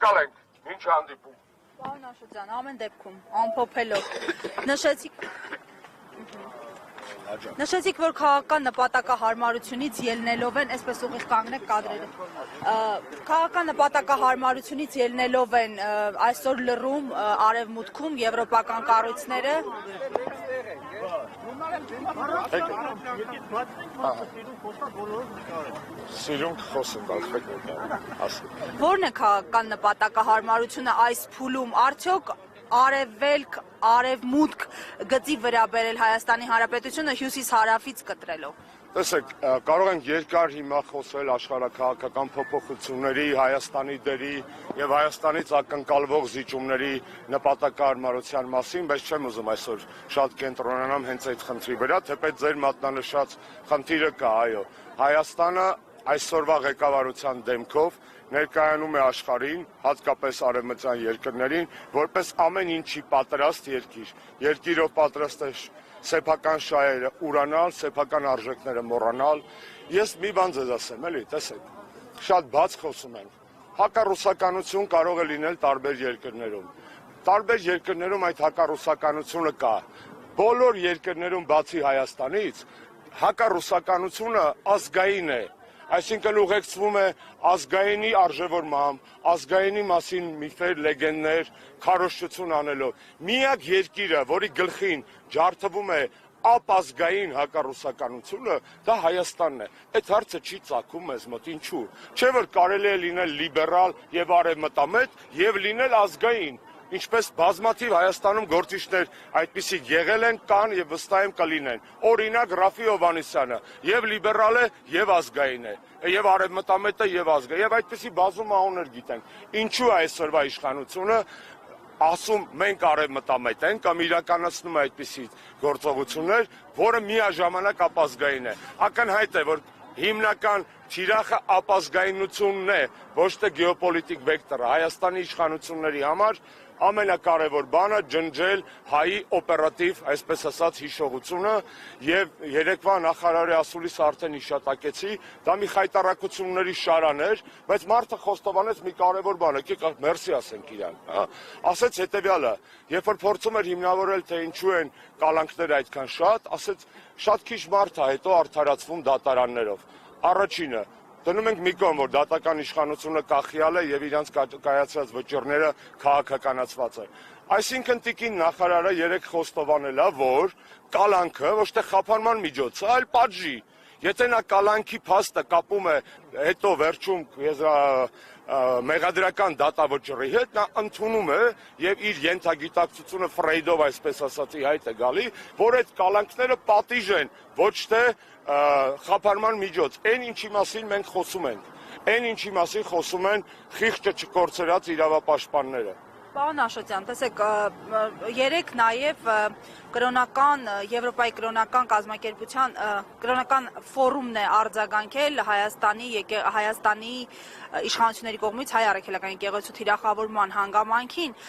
Շնորհակալ ենք, ինչ հանդիպում։ Պարոն Աշոտյան, ամեն դեպքում ամփոփելով նշեցիք, որ քաղաքական նպատակահարմարությունից ելնելով են, այսպես ուղիղ կանգնեք կադրերը, քաղաքական նպատակահարմարությունից ելնելով են այսօր լռում արևմուտքում եվրոպական կառույցները։ Սիրուն խոսում բացվեք Որն է քաղաքական նպատակահարմարությունը այս փուլում, արդյոք արևելք, արևմուտք գծի վրա բերել Հայաստանի Հանրապետությունը հյուսիս-հարավից կտրելով։ Տեսեք, կարող ենք երկար հիմա խոսել աշխարհաքաղաքական փոփոխությունների, Հայաստանի դերի եւ Հայաստանից ակնկալվող զիջումների նպատակահարմարության մասին, բայց չեմ ուզում այսօր շատ կենտրոնանամ հենց այդ խնդրի վրա, թեպետ ձեր մատնանշած խնդիրը կա, այո։ Հայաստանը այսօրվա ղեկավարության դեմքով ներկայանում է աշխարհին, հատկապես արևմտյան երկրներին, որպես ամեն ինչի պատրաստ երկիր։ Երկիրով պատրաստ է սեփական շահերը ուրանալ, սեփական արժեքները մոռանալ։ Ես մի բան ձեզ ասեմ, էլի, տեսեք, շատ բաց խոսում ենք։ Հակառուսականություն կարող է լինել տարբեր երկրներում։ Տարբեր երկրներում այդ հակառուսականությունը կա։ Բոլոր երկրներում բացի Հայաստանից հակառուսականությունը ազգային է։ Այսինքն ուղեկցվում է ազգայինի արժևորմամբ, ազգայինի մասին միֆեր, լեգենդներ, քարոզչություն անելով։ Միակ երկիրը, որի գլխին ջարդվում է ապազգային հակառուսականությունը, դա Հայաստանն է։ Այդ հարցը չի ծագում մեզ մոտ, ինչու։ Չէ՞ որ կարելի է լինել լիբերալ եւ արևմտամետ եւ լինել ազգային։ Ինչպես բազմաթիվ Հայաստանում գործիչներ այդպիսիք եղել են, կան եւ վստահ եմ կլինեն։ Օրինակ Ռաֆի Հովհաննիսյանը եւ լիբերալ է եւ ազգային է, եւ արևմտամետ է եւ ազգային, եւ այդպիսի բազում անուններ գիտենք։ Ինչու է այսօրվա իշխանությունը ասում մենք արևմտամետ ենք կամ իրականացնում է այդպիսի գործողություններ, որը միաժամանակ ապազգային է։ Ակնհայտ է, որ հիմնական թիրախը ապազգայնությունն է, ոչ թե գեոպոլիտիկ վեկտորը։ Հայաստանի իշխանությունների համար ամենակարևոր բանը ջնջել հայի օպերատիվ, այսպես ասած, հիշողությունը եւ երեկվա նախարարի ասուլիսը արդեն հիշատակեցի, դա մի խայտառակությունների շարան էր, բայց մարդը խոստովանեց մի կարևոր բան, եկեք մերսի ասենք իրան, հա, ասեց հետեւյալը, երբ որ փորձում էր հիմնավորել թե ինչու են կալանքները այդքան շատ, ասեց շատ քիչ մարդ է հետո արդարացվում դատարաններով։ Առաջինը դնում ենք մի կողմ, որ դատական իշխանությունը կախյալ է եւ իրանց կայացրած վճիռները քաղաքականացված են։ Այսինքն տիկին նախարարը երեք խոստովանել է, որ կալանքը ոչ թե խափանման միջոց է, այլ պատժի։ Եթե նա կալանքի փաստը կապում է հետո վերջում մեղադրական դատավճռի հետ, նա ընդունում է եւ իր ենթագիտակցությունը Ֆրեյդով այսպես ասածի հայտ է գալի, որ այդ կալանքները պատիժ են, ոչ թե խափանման միջոց։ Այն ինչի մասին մենք խոսում ենք, այն ինչի մասին խոսում են խիղճը չկորցրած իրավապաշտպանները։ Պարոն Աշոտյան, տեսեք, երեք նաև կրոնական Եվրոպայի կրոնական կազմակերպության կրոնական ֆորումն է արձագանքել Հայաստանի իշխանությունների կողմից հայ առաքելական եկեղեցու թիրախավորման հանգամանքին,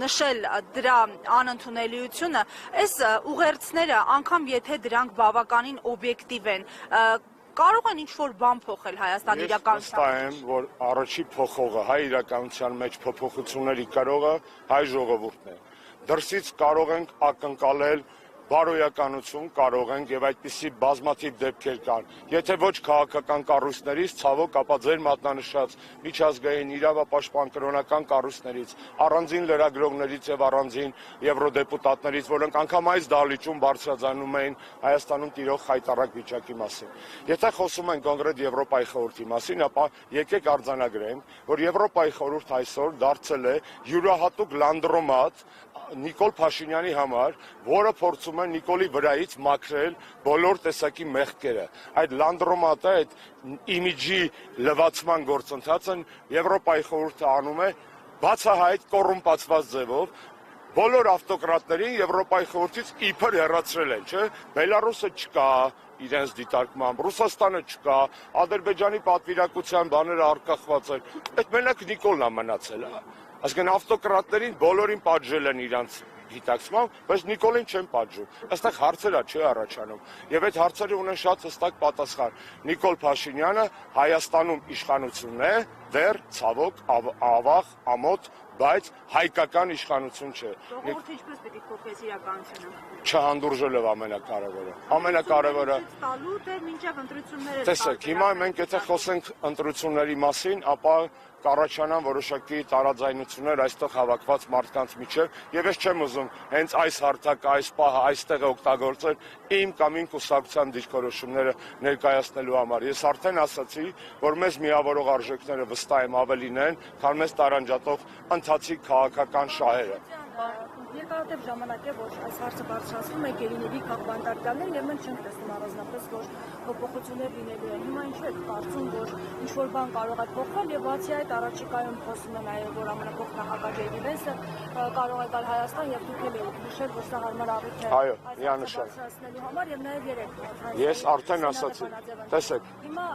նշել դրա անընդունելիությունը, այս ուղերձները, անգամ եթե դրանք բավականին օբյեկտիվ են, կարող են ինչ-որ բան փոխել Հայաստանի իրականության։ Ես վստահ եմ, որ առաջի փոխողը հայ իրականության մեջ փոփոխությունների կարողը հայ ժողովուրդն է։ Դրսից կարող ենք ակնկալել բարոյականություն, կարող ենք եւ այդպիսի բազմաթիվ դեպքեր կան։ Եթե ոչ քաղաքական կառույցներից, ցավոք, ապա ձեր մատնանշած միջազգային իրավապաշտպան կրոնական կառույցներից, առանձին լրագրողներից եւ առանձին եվրոդեպուտատներից, որոնք անգամ այս դահլիճում բարձրաձայնում էին Հայաստանում տիրող խայտառակ վիճակի մասին։ Եթե խոսում ենք կոնկրետ Եվրոպայի խորհրդի մասին, ապա եկեք արձանագրենք, որ Եվրոպայի խորհուրդ այսօր դարձել է յուրահատուկ լանդրոմատ Նիկոլ Փաշինյանի համար, որը փորձում է Նիկոլի վրայից մաքրել բոլոր տեսակի մեղքերը։ Այդ լանդրոմատը, այդ իմիջի լվացման գործընթացը Եվրոպայի խորհուրդը անում է բացահայտ կոռումպացված ձևով, բոլոր ավտոկրատներին Եվրոպայի խորհրդից իբր հեռացրել են, չէ՞։ Բելարուսը չկա իրենց դիտարկմամբ, Ռուսաստանը չկա, Ադրբեջանի պատվիրակության բաները արկախված են։ Այդ մենակ Նիկոլն է մնացել, հա։ Այսինքն ավտոկրատներին բոլորին պատժել են իրանց գիտակցմամբ, բայց Նիկոլին չեն պատժում։ Այստեղ հարցեր չի առաջանում։ Եվ այդ հարցերը ունեն շատ հստակ պատասխան։ Նիկոլ Փաշինյանը Հայաստանում իշխանությունն է, դեռ ցավոք ավաղ, ամոթ, բայց հայկական իշխանություն չէ։ Ժողովուրդը ինչպես պետք է փոխվի իրականությունը։ Չհանդուրժելով ամենակարևորը։ Ամենակարևորը տալու թե մինչև ընտրությունները։ Տեսեք, հիմա մենք եթե խոսենք ընտրությունների մասին, ապա կառաջանան որոշակի տարաձայնություններ այստեղ հավաքված մարդկանց միջև, եւ ես չեմ ուզում հենց այս հարթակը, այս պահը այստեղ օգտագործել իմ կամ իմ կուսակցության դիրքորոշումները ներկայացնելու համար։ Ես արդեն ասացի, որ մեզ միավորող արժեքները վստահ եմ ավելին են, քան մեզ տարանջատող ընթացիկ քաղաքական շահերը։ Երկարատև ժամանակ է, որ այս հարցը բարձրացվում է գերիների քաղբանտարկյաններ եւ մենք չենք տեսնում առանձնապես, որ փոփոխություններ լինելու են։ Հիմա ինչու եք կարծում, որ ինչ-որ բան կարող է փոխվել եւ բացի այդ առաջիկայում խոսում են այո, որ ամենափոխնախագահ Ջեյդի Վենսը կարող է գալ Հայաստան եւ դուք էլ եք նշել, որ սա հարմար առիթ է Այո, միանշանակ բարձրացնելու համար եւ նաեւ երեք Ես արդեն ասացի, տեսեք։ Հիմա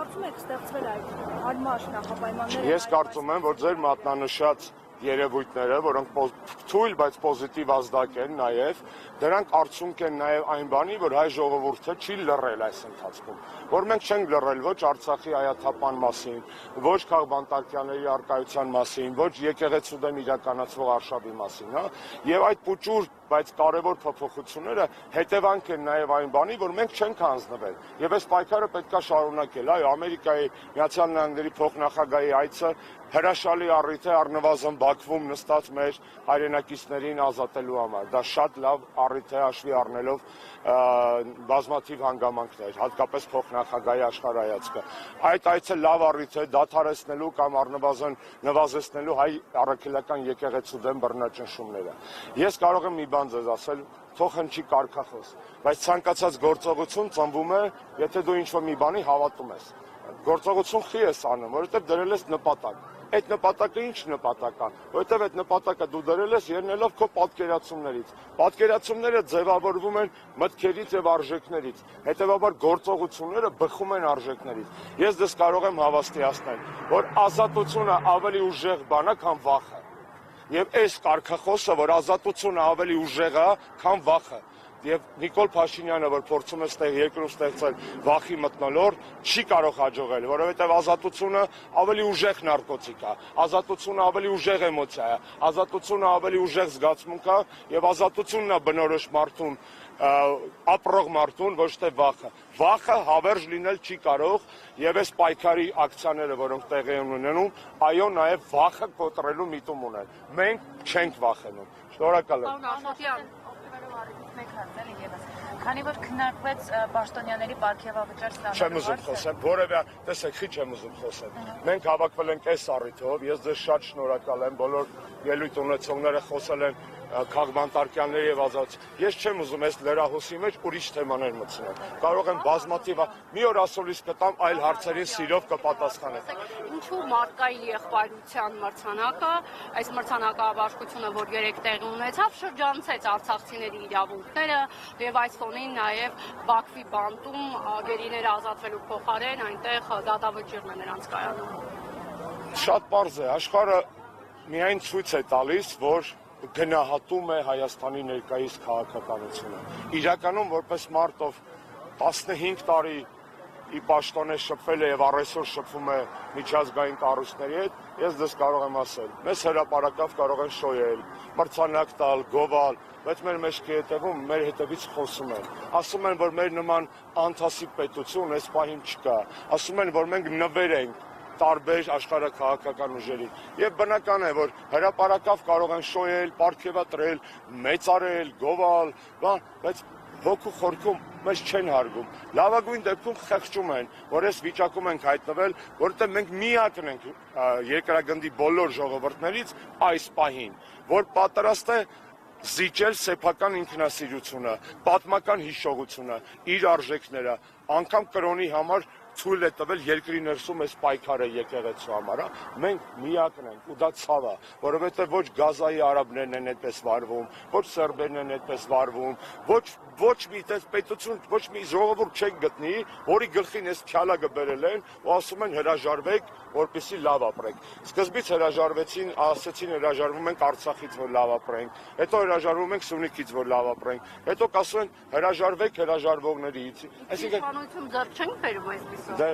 կարծում եք ստեղծվել այդ հարմար նախապայմանները։ Ես կարծում եմ, որ ձեր մատնանշած երևույթները, որոնք թույլ, բայց պոզիտիվ ազդակ են նաև, դրանք արդյունք են նաև այն բանի, որ հայ ժողովուրդը չի լռել այս ընթացքում, որ մենք չենք լռել ոչ Արցախի հայաթափան մասին, ոչ քաղբանտարկյանների առկայության մասին, ոչ եկեղեցու դեմ իրականացվող արշավի մասին, հա, եւ այդ փոճուր, բայց կարևոր փոփոխությունները հետևանք են նաև այն բանի, որ մենք չենք հանձնվել, եւ այս պայքարը պետքա շարունակել, այո, Ամերիկայի Միացյալ Նահանգների փոխնախագահի այցը հրաշալի առիթ է առնվազն Բաքվում նստած մեր հայրենակիցներին ազատելու համար։ Դա շատ լավ առիթ է հաշվի առնելով բազմաթիվ հանգամանքներ, հատկապես փոխնախագահի աշխարհայացքը։ Այդ այցը լավ առիթ է դադարեցնելու կամ առնվազն նվազեցնելու հայ առաքելական եկեղեցու դեմ բռնաճնշումները։ Ես կարող եմ մի բան ձեզ ասել, թող հնչի կարգախոս, բայց ցանկացած գործողություն ծնվում է, եթե դու ինչ-որ մի բանի հավատում ես։ Գործողություն խի ես անում, որովհետև դրել ես նպատակ։ Այդ նպատակը ինչ նպատակ է, որովհետև այդ նպատակը դու դրել ես ելնելով քո պատկերացումներից։ Պատկերացումները ձևավորվում են մտքերից եւ արժեքներից։ Հետևաբար գործողությունները բխում են արժեքներից։ Ես դες կարող եմ հավաստիացնել, որ ազատությունը ավելի ուժեղ բան է, քան վախը։ Եվ այս կարգախոսը, որ ազատությունը ավելի ուժեղ է, քան վախը։ Եվ Նիկոլ Փաշինյանը, որ փորձում է երկրում ստեղծել վախի մթնոլորտ, չի կարող հաջողել, որովհետև ազատությունը ավելի ուժեղ նարկոտիկ է, ազատությունը ավելի ուժեղ էմոցիա է, ազատությունը ավելի ուժեղ զգացմունք է եւ ազատությունն է բնորոշ մարդուն, ապրող մարդուն, ոչ թե վախը։ Վախը հավերժ լինել չի կարող եւ այս պայքարի ակցիաները, որոնք տեղի են ունենում, այո, նաեւ վախը կոտրելու միտում ունեն։ Մենք չենք վախենում։ Շնորհակալ եմ։ Քանի որ քննարկվեց պաշտոնյաների պարգևավճար ստանալու Չեմ ուզում խոսեմ, որևէ, տեսեք, խի չեմ ուզում խոսեմ։ Մենք հավաքվել ենք այս առիթով, ես ձեզ շատ շնորհակալ եմ, բոլոր ելույթ ունեցողները խոսել են քաղբանտարկյանների եւ ազատության։ Ես չեմ ուզում այս լրահոսի մեջ ուրիշ թեմաներ մտցնել։ Կարող եմ բազմաթիվ մի օր ասոլիս կտամ այլ հարցերին սիրով կպատասխանեմ։ Ինչու մարդկային եղբայրության մրցանակը, այս մրցանակաբաշխությունը, որ 3 տեղի ունեցավ, շրջանցեց արցախցիների իրավունքները եւ այս ֆոնին նաեւ Բաքվի բանտում գերիները ազատվելու փոխարեն այնտեղ դատավճիռն է նրանց կայանում։ Շատ պարզ է, աշխարհը միայն ցույց է տալիս, որ գնահատում է Հայաստանի ներկայիս քաղաքականությունը։ Իրականում որպես մարդ, ով 15 տարի ի պաշտոն է շփվել է եւ առայսօր շփվում է միջազգային կառույցների հետ, ես դες կարող եմ ասել, մեզ հրապարակավ կարող են շոյել, մրցանակ տալ, գովալ, բայց մեր մեջքի հետևում մեր հետևից խոսում են։ Ասում են, որ մեր նման անթասիկ պետություն այս պահին չկա։ Ասում են, որ մենք նվեր ենք տարբեր աշխարհաքաղաքական ուժերի։ Եվ բնական է, որ հրապարակավ կարող են շոյել, պարգևատրել, մեծարել, գովալ, բայց հոգու խորքում մեզ չեն հարգում։ Լավագույն դեպքում խեղճում են, որ այս վիճակում ենք հայտնվել, որովհետև մենք միակն ենք երկրագնդի բոլոր ժողովուրդներից այս պահին, որ պատրաստ է զիջել սեփական ինքնասիրությունը, պատմական հիշողությունը, իր արժեքները, անգամ կրոնի համար ցույլ է տվել երկրի ներսում այս պայքարը եկեղեցու համար, մենք միակն ենք ու դա ցավ է, որովհետև ոչ Գազայի արաբներն են այդպես վարվում, ոչ սերբերն են այդպես վարվում, ոչ մի պետություն, ոչ մի ժողովուրդ չեք գտնի, որի գլխին այս քյալակը բերել են ու ասում են հրաժարվեք, որպեսզի լավ ապրենք։ Սկզբից հրաժարվեցին, ասեցին հրաժարվում ենք Արցախից, որ լավ ապրենք, հետո հրաժարվում ենք Սյունիքից, որ լավ ապրենք, հետո կասում են հրաժարվեք հրաժարվողներից։ Այսինքն իշխանություն ձեռք չենք բերում այսպիսով։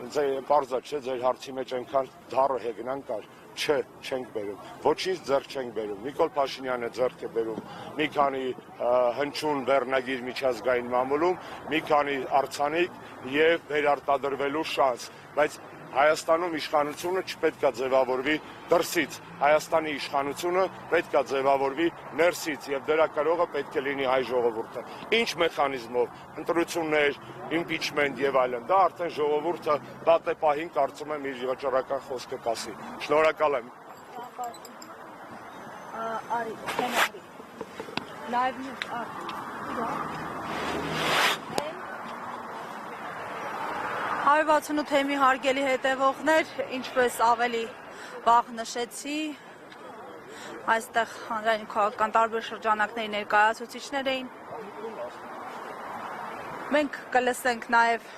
Դե պարզա չէ, ձեր հարցի մեջ այնքան դառը հեգնան կար, չէ, չենք բերում, ոչինչ ձեռք չենք բերում, Նիկոլ Փաշինյանը ձեռք է բերում, մի քանի հնչյուն վերնագիր միջազգային մամուլում, մի քանի արձանիկ եւ վերարտադրվելու շանս, բայց Հայաստանում իշխանությունը չպետք է ձևավորվի դրսից, Հայաստանի իշխանությունը պետք է ձևավորվի ներսից եւ դրա կրողը պետք է լինի հայ ժողովուրդը։ Ինչ մեխանիզմով, ընտրություններ, իմպիչմենտ եւ այլն, դա արդեն ժողովուրդը դատեպահին կարծում եմ իր վճռական խոսքը կասի։ Շնորհակալ եմ։ Արի, քենարի։ Լայվ նյուզ, Հայ 68 թեմի հարգելի հետևողներ, ինչպես ավելի վաղ նշեցի, այստեղ հանրային քաղաքական տարբեր շրջանակների ներկայացուցիչներ էին։ Մենք կլսենք նաև